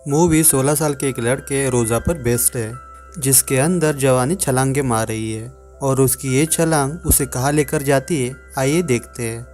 Movie 16 साल के एक लड़के रोजा पर बेस्ड है, जिसके अंदर जवानी छलांगे मार रही है और उसकी ये छलांग उसे कहाँ लेकर जाती है, आइए देखते हैं।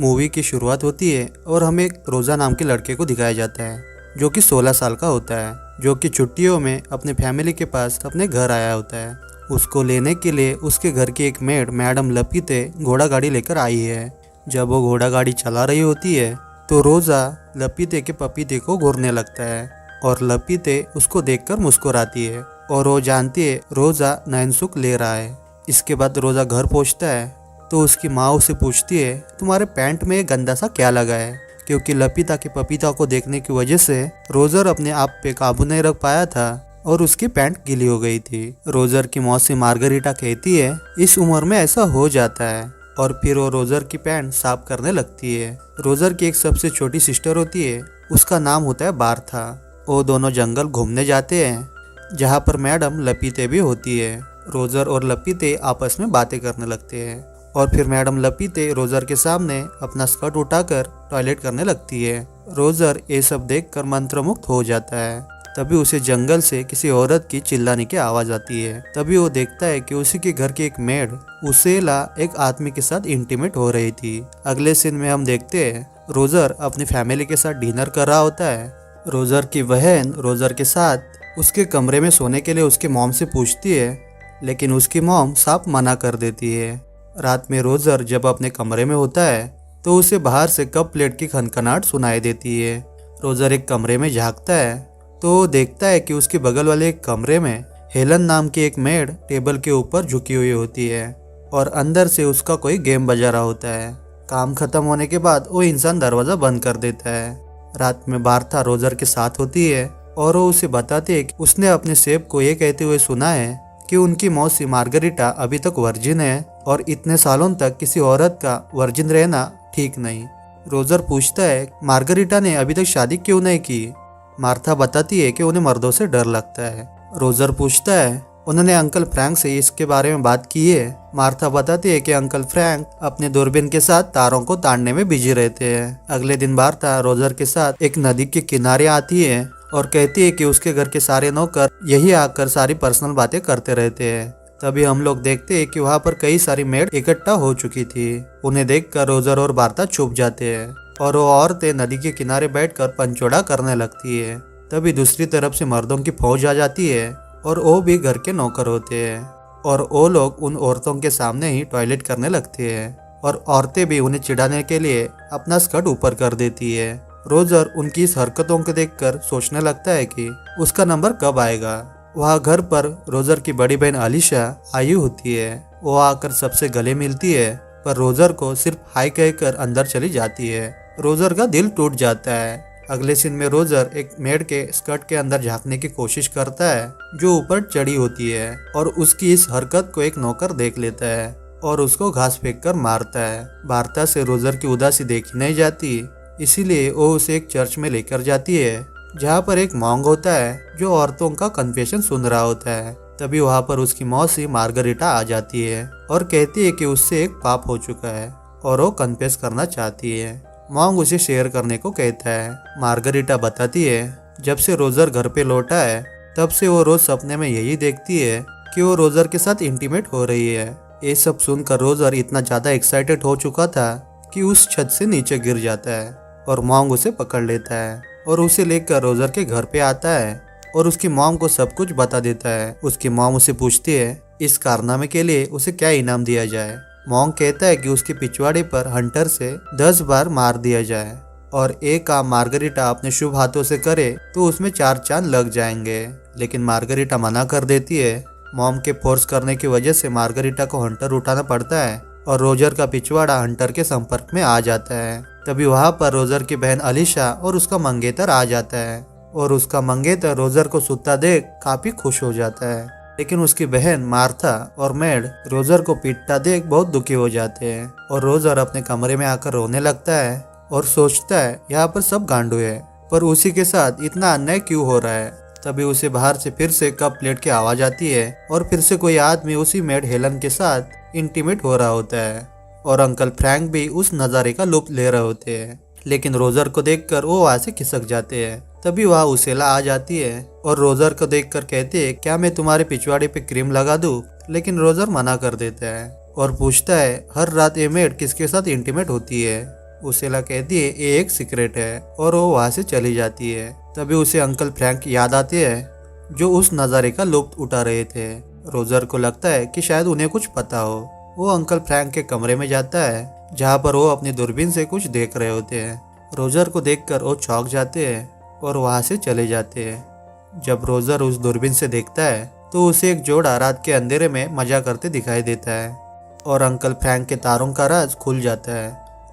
मूवी की शुरुआत होती है और हमें एक रोजा नाम के लड़के को दिखाया जाता है, जो कि 16 साल का होता है, जो कि छुट्टियों में अपने फैमिली के पास अपने घर आया होता है। उसको लेने के लिए उसके घर की एक मेड मैडम लपीते घोड़ा गाड़ी लेकर आई है। जब वो घोड़ा गाड़ी चला रही होती है तो रोजा लपीते के पपीते को घूरने लगता है और लपीते उसको देखकर मुस्कुराती है और वो जानती है रोजा नयन सुख ले रहा है। इसके बाद रोजा घर पहुंचता है तो उसकी माँ उसे पूछती है, तुम्हारे पैंट में ये गंदा सा क्या लगा है? क्योंकि लपीता के पपीता को देखने की वजह से रोजर अपने आप पे काबू नहीं रख पाया था और उसकी पैंट गीली हो गई थी। रोजर की मौसी मार्गरीटा कहती है, इस उम्र में ऐसा हो जाता है, और फिर वो रोजर की पैंट साफ करने लगती है। रोजर की एक सबसे छोटी सिस्टर होती है, उसका नाम होता है बार्था। वो दोनों जंगल घूमने जाते हैं, जहाँ पर मैडम लपीते भी होती है। रोजर और लपीते आपस में बातें करने लगते हैं और फिर मैडम लपीते रोजर के सामने अपना स्कर्ट उठाकर टॉयलेट करने लगती है। रोजर ये सब देखकर मंत्रमुग्ध हो जाता है। तभी उसे जंगल से किसी औरत की चिल्लाने की आवाज आती है। तभी वो देखता है कि उसी के घर की एक मेड उसेला एक आदमी के साथ इंटीमेट हो रही थी। अगले सीन में हम देखते हैं रोजर अपनी फैमिली के साथ डिनर कर रहा होता है। रोजर की बहन रोजर के साथ उसके कमरे में सोने के लिए उसके मॉम से पूछती है, लेकिन उसकी मॉम साफ मना कर देती है। रात में रोजर जब अपने कमरे में होता है तो उसे बाहर से कप प्लेट की खनखनाहट सुनाई देती है। रोजर एक कमरे में झांकता है तो देखता है कि उसके बगल वाले एक कमरे में हेलन नाम की एक मेड टेबल के ऊपर झुकी हुई होती है और अंदर से उसका कोई गेम बजा रहा होता है। काम खत्म होने के बाद वो इंसान दरवाजा बंद कर देता है। रात में बार्था रोजर के साथ होती है और वो उसे बताती है कि उसने अपने सेब को ये कहते हुए सुना है कि उनकी मौसी मार्गरीटा अभी तक वर्जिन है और इतने सालों तक किसी औरत का वर्जिन रहना ठीक नहीं। रोजर पूछता है, मार्गरीटा ने अभी तक शादी क्यों नहीं की? मार्था बताती है कि उन्हें मर्दों से डर लगता है। रोजर पूछता है, उन्होंने अंकल फ्रैंक से इसके बारे में बात की है? मार्था बताती है कि अंकल फ्रैंक अपने दूरबीन के साथ तारों को ताड़ने में बिजी रहते हैं। अगले दिन मार्था रोजर के साथ एक नदी के किनारे आती है और कहती है कि उसके घर के सारे नौकर यही आकर सारी पर्सनल बातें करते रहते हैं। तभी हम लोग देखते हैं कि वहाँ पर कई सारी मेड इकट्ठा हो चुकी थी। उन्हें देखकर रोजर और बार्था चुप जाते हैं और वो औरतें नदी के किनारे बैठकर पंचोड़ा करने लगती है। तभी दूसरी तरफ से मर्दों की फौज आ जाती है और वो भी घर के नौकर होते हैं और वो लोग उन औरतों के सामने ही टॉयलेट करने लगते हैं और औरतें भी उन्हें चिढ़ाने के लिए अपना स्कर्ट ऊपर कर देती है। रोजर उनकी इस हरकतों को देखकर सोचने लगता है कि उसका नंबर कब आएगा। वहाँ घर पर रोजर की बड़ी बहन अलीशा आई होती है। वो आकर सबसे गले मिलती है, पर रोजर को सिर्फ हाय कहकर अंदर चली जाती है। रोजर का दिल टूट जाता है। अगले सीन में रोजर एक मेड के स्कर्ट के अंदर झांकने की कोशिश करता है, जो ऊपर चढ़ी होती है, और उसकी इस हरकत को एक नौकर देख लेता है और उसको घास फेंक कर मारता है। बार्था से रोजर की उदासी देखी नहीं जाती, इसीलिए वो उसे एक चर्च में लेकर जाती है, जहाँ पर एक मॉन्ग होता है जो औरतों का कन्फेशन सुन रहा होता है। तभी वहाँ पर उसकी मौसी मार्गरीटा आ जाती है और कहती है कि उससे एक पाप हो चुका है और वो कन्फेस करना चाहती है। मॉन्ग उसे शेयर करने को कहता है। मार्गरीटा बताती है, जब से रोजर घर पे लौटा है तब से वो रोज सपने में यही देखती है कि वो रोजर के साथ इंटीमेट हो रही है। ये सब सुनकर रोजर इतना ज्यादा एक्साइटेड हो चुका था कि उस छत से नीचे गिर जाता है और मॉन्ग उसे पकड़ लेता है और उसे लेकर रोजर के घर पे आता है और उसकी मॉम को सब कुछ बता देता है। उसकी मॉम उसे पूछती है इस कारनामे के लिए उसे क्या इनाम दिया जाए। मॉन्ग कहता है कि उसके पिछवाड़े पर हंटर से 10 बार मार दिया जाए और एक काम मार्गरीटा अपने शुभ हाथों से करे तो उसमें 4 चांद लग जाएंगे, लेकिन मार्गरीटा मना कर देती है। मॉम के फोर्स करने की वजह से मार्गरीटा को हंटर उठाना पड़ता है और रोजर का पिछवाड़ा हंटर के संपर्क में आ जाता है। तभी वहाँ पर रोजर की बहन अलीशा और उसका मंगेतर आ जाता है और उसका मंगेतर रोजर को सुता देख काफी खुश हो जाता है, लेकिन उसकी बहन मार्था और मेड रोजर को पीटता देख बहुत दुखी हो जाते हैं और रोजर अपने कमरे में आकर रोने लगता है और सोचता है यहाँ पर सब गांडू है, पर उसी के साथ इतना अन्याय क्यों हो रहा है। तभी उसे बाहर से फिर से कप प्लेट की आवाज आती है और फिर से कोई आदमी उसी मेड हेलन के साथ इंटीमेट हो रहा होता है और अंकल फ्रैंक भी उस नज़ारे का लुत्फ ले रहे होते हैं। लेकिन रोजर को देखकर वो वहाँ से खिसक जाते हैं। तभी वहाँ उसेला आ जाती है और रोजर को देखकर कहती है, क्या मैं तुम्हारे पिछवाड़े पे क्रीम लगा दूं? लेकिन रोजर मना कर देता है और पूछता है, हर रात ये मेड किसके साथ इंटीमेट होती है? उसेला कहती है, ये एक सीक्रेट है, और वो वहाँ से चली जाती है। तभी उसे अंकल फ्रैंक याद आते हैं जो उस नज़ारे का लुत्फ उठा रहे थे। रोजर को लगता है कि शायद उन्हें कुछ पता हो। वो अंकल फ्रैंक के कमरे में जाता है जहाँ पर वो अपनी दूरबीन से कुछ देख रहे होते हैं। रोजर को देखकर वो चौंक जाते हैं और वहाँ से चले जाते हैं। जब रोजर उस दूरबीन से देखता है तो उसे एक जोड़ा रात के अंधेरे में मजा करते दिखाई देता है और अंकल फ्रैंक के तारों का राज खुल जाता है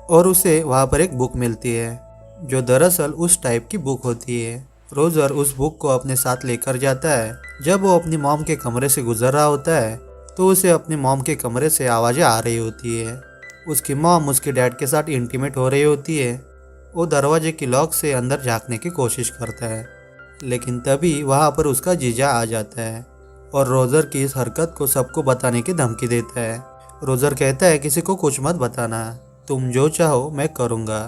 और उसे वहाँ पर एक बुक मिलती है जो दरअसल उस टाइप की बुक होती है। रोजर उस बुक को अपने साथ लेकर जाता है। जब वो अपनी मॉम के कमरे से गुजर रहा होता है तो उसे अपनी मॉम के कमरे से आवाज़ें आ रही होती है। उसकी मॉम उसके डैड के साथ इंटीमेट हो रही होती है। वो दरवाजे की लॉक से अंदर झांकने की कोशिश करता है, लेकिन तभी वहाँ पर उसका जीजा आ जाता है और रोजर की इस हरकत को सबको बताने की धमकी देता है। रोजर कहता है, किसी को कुछ मत बताना, तुम जो चाहो मैं करूँगा।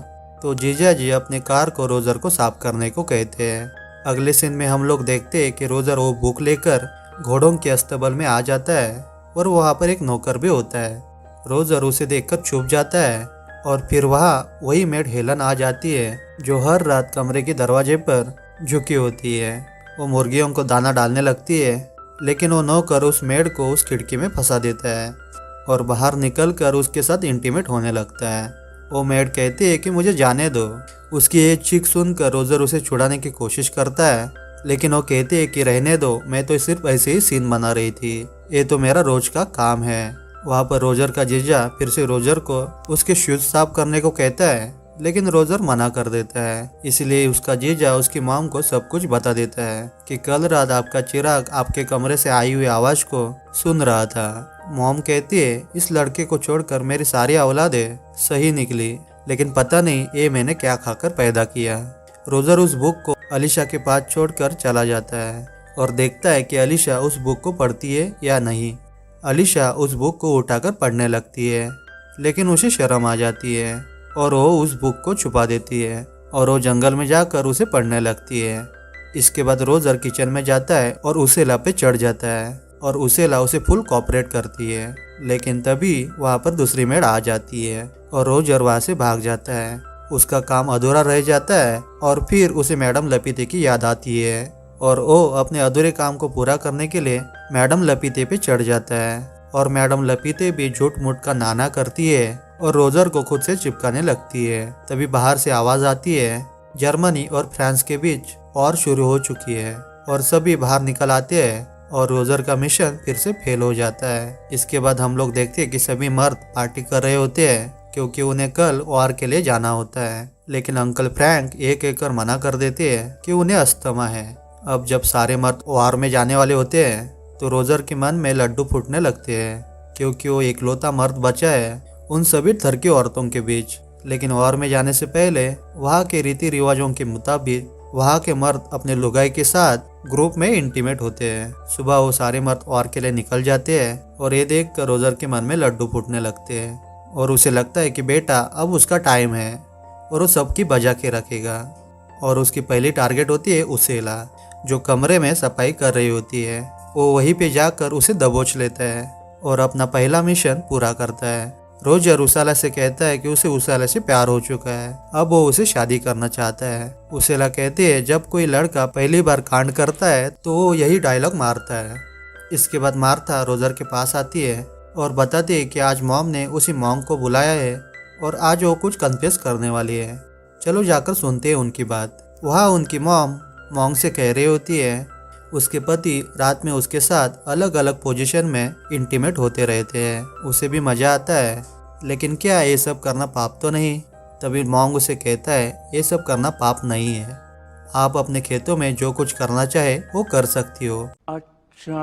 तो जीजा जी अपने कार को रोजर को साफ करने को कहते हैं। अगले सीन में हम लोग देखते हैं कि रोजर वो बुक लेकर घोड़ों के अस्तबल में आ जाता है और वहाँ पर एक नौकर भी होता है। रोजर उसे देखकर छुप जाता है और फिर वहाँ वही मेड हेलन आ जाती है जो हर रात कमरे के दरवाजे पर झुकी होती है। वो मुर्गियों को दाना डालने लगती है, लेकिन वो नौकर उस मेड को उस खिड़की में फंसा देता है और बाहर निकलकर उसके साथ इंटीमेट होने लगता है। वो मेड कहती है कि मुझे जाने दो। उसकी ये चीख सुनकर रोजर उसे छुड़ाने की कोशिश करता है, लेकिन वो कहती है कि रहने दो, मैं तो सिर्फ ऐसे ही सीन बना रही थी, ये तो मेरा रोज का काम है। वहाँ पर रोजर का जीजा फिर से रोजर को उसके शूज साफ करने को कहता है, लेकिन रोजर मना कर देता है। इसलिए उसका जीजा उसकी मॉम को सब कुछ बता देता है कि कल रात आपका चिराग आपके कमरे से आई हुई आवाज को सुन रहा था। मॉम कहती है, इस लड़के को छोड़कर मेरी सारी औलादें सही निकली, लेकिन पता नहीं ये मैंने क्या खाकर पैदा किया। रोजर उस बुक को अलीशा के पास छोड़कर चला जाता है और देखता है कि अलीशा उस बुक को पढ़ती है या नहीं। अलीशा उस बुक को उठाकर पढ़ने लगती है, लेकिन उसे शर्म आ जाती है और वो उस बुक को छुपा देती है और वो जंगल में जाकर उसे पढ़ने लगती है। इसके बाद रोजर किचन में जाता है और उसेला पे चढ़ जाता है और उसेला उसे फुल कोऑपरेट करती है, लेकिन तभी वहाँ पर दूसरी मेड आ जाती है और रोजर वहाँ से भाग जाता है। उसका काम अधूरा रह जाता है और फिर उसे मैडम लपीते की याद आती है और वो अपने अधूरे काम को पूरा करने के लिए मैडम लपीते पे चढ़ जाता है और मैडम लपीते भी झूठ मूठ का नाना करती है और रोजर को खुद से चिपकाने लगती है। तभी बाहर से आवाज आती है, जर्मनी और फ्रांस के बीच वॉर शुरू हो चुकी है और सभी बाहर निकल आते हैं और रोजर का मिशन फिर से फेल हो जाता है। इसके बाद हम लोग देखते हैं कि सभी मर्द पार्टी कर रहे होते हैं क्योंकि उन्हें कल वॉर के लिए जाना होता है, लेकिन अंकल फ्रैंक एक एक कर मना कर देते हैं कि उन्हें अस्थमा है। अब जब सारे मर्द वॉर में जाने वाले होते हैं तो रोजर के मन में लड्डू फूटने लगते हैं क्योंकि वो इकलौता मर्द बचा है उन सभी थरकी औरतों के बीच। लेकिन वॉर में जाने से पहले वहाँ के रीति रिवाजों के मुताबिक वहाँ के मर्द अपने लुगाई के साथ ग्रुप में इंटीमेट होते हैं। सुबह वो सारे मर्द वॉर के लिए निकल जाते हैं और ये देखकर रोजर के मन में लड्डू फूटने लगते हैं और उसे लगता है कि बेटा अब उसका टाइम है और वो सबकी बजा के रखेगा। और उसकी पहली टारगेट होती है उसेला, जो कमरे में सफाई कर रही होती है। वो वहीं पे जाकर उसे दबोच लेता है और अपना पहला मिशन पूरा करता है। रोजर उसेला से कहता है कि उसे उसेला से प्यार हो चुका है, अब वो उसे शादी करना चाहता है। उसेला कहती है, जब कोई लड़का पहली बार कांड करता है तो वो यही डायलॉग मारता है। इसके बाद मार्था रोजर के पास आती है और बताती है कि आज मॉम ने उसी मॉन्ग को बुलाया है और आज वो कुछ कन्फेस करने वाली है। चलो जाकर सुनते हैं उनकी बात। वहाँ उनकी मॉम मॉन्ग से कह रही होती है उसके पति रात में उसके साथ अलग अलग पोजीशन में इंटीमेट होते रहते हैं, उसे भी मज़ा आता है, लेकिन क्या ये सब करना पाप तो नहीं? तभी मॉन्ग उसे कहता है, ये सब करना पाप नहीं है, आप अपने खेतों में जो कुछ करना चाहे वो कर सकती हो। अच्छा।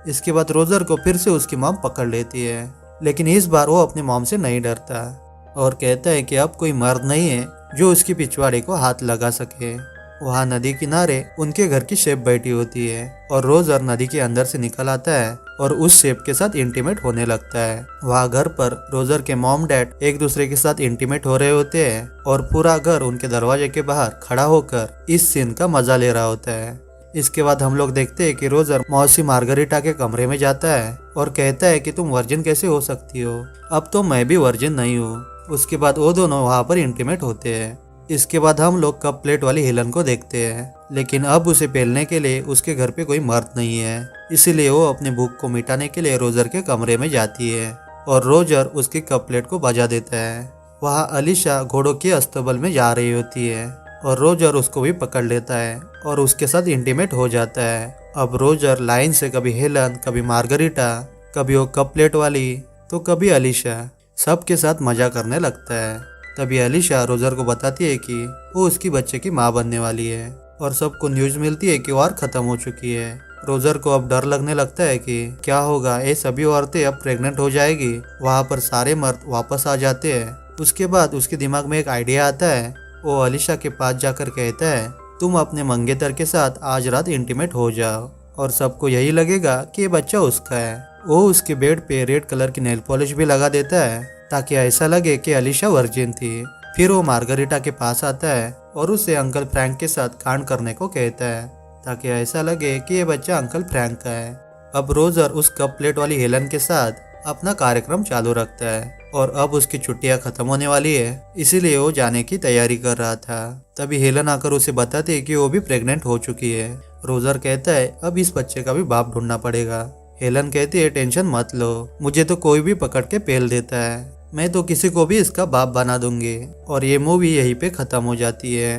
इसके बाद रोजर को फिर से उसकी मॉम पकड़ लेती है, लेकिन इस बार वो अपनी मॉम से नहीं डरता और कहता है कि अब कोई मर्द नहीं है जो उसकी पिछवाड़े को हाथ लगा सके। वहाँ नदी किनारे उनके घर की शेफ बैठी होती है और रोजर नदी के अंदर से निकल आता है और उस शेफ के साथ इंटीमेट होने लगता है। वहाँ घर पर रोजर के मॉम डैड एक दूसरे के साथ इंटीमेट हो रहे होते हैं और पूरा घर उनके दरवाजे के बाहर खड़ा होकर इस सीन का मजा ले रहा होता है। इसके बाद हम लोग देखते हैं कि रोजर मौसी मार्गरीटा के कमरे में जाता है और कहता है कि तुम वर्जिन कैसे हो सकती हो, अब तो मैं भी वर्जिन नहीं हूँ। उसके बाद वो दोनों वहाँ पर इंटीमेट होते हैं। इसके बाद हम लोग कप प्लेट वाली हेलन को देखते हैं, लेकिन अब उसे पेलने के लिए उसके घर पे कोई मर्द नहीं है, इसीलिए वो अपनी भूख को मिटाने के लिए रोजर के कमरे में जाती है और रोजर उसकी कप प्लेट को बजा देता है। वहाँ अलीशा घोड़ों के अस्तबल में जा रही होती है और रोजर उसको भी पकड़ लेता है और उसके साथ इंटीमेट हो जाता है। अब रोजर लाइन से कभी हेलन, कभी मार्गरीटा, कभी वो कप प्लेट वाली, तो कभी अलीशा, सबके साथ मजा करने लगता है। तभी अलीशा रोजर को बताती है कि वो उसकी बच्चे की माँ बनने वाली है और सबको न्यूज मिलती है कि वार खत्म हो चुकी है। रोजर को अब डर लगने लगता है कि क्या होगा, ये सभी औरतें अब प्रेग्नेंट हो जाएगी। वहाँ पर सारे मर्द वापस आ जाते हैं। उसके बाद उसके दिमाग में एक आइडिया आता है। वो अलीशा के पास जाकर कहता है, तुम अपने मंगेतर के साथ आज रात इंटीमेट हो जाओ और सबको यही लगेगा कि ये बच्चा उसका है। वो उसके बेड पे रेड कलर की नेल पॉलिश भी लगा देता है ताकि ऐसा लगे कि अलीशा वर्जिन थी। फिर वो मार्गरीटा के पास आता है और उसे अंकल फ्रैंक के साथ कांड करने को कहता है ताकि ऐसा लगे कि ये बच्चा अंकल फ्रैंक का है। अब रोजर उस कप प्लेट वाली हेलन के साथ अपना कार्यक्रम चालू रखता है और अब उसकी छुट्टियां खत्म होने वाली है, इसीलिए वो जाने की तैयारी कर रहा था। तभी हेलन आकर उसे बताती है कि वो भी प्रेग्नेंट हो चुकी है। रोजर कहता है अब इस बच्चे का भी बाप ढूंढना पड़ेगा। हेलन कहती है टेंशन मत लो, मुझे तो कोई भी पकड़ के पेल देता है, मैं तो किसी को भी इसका बाप बना दूंगी। और ये मूवी यहीं पे खत्म हो जाती है।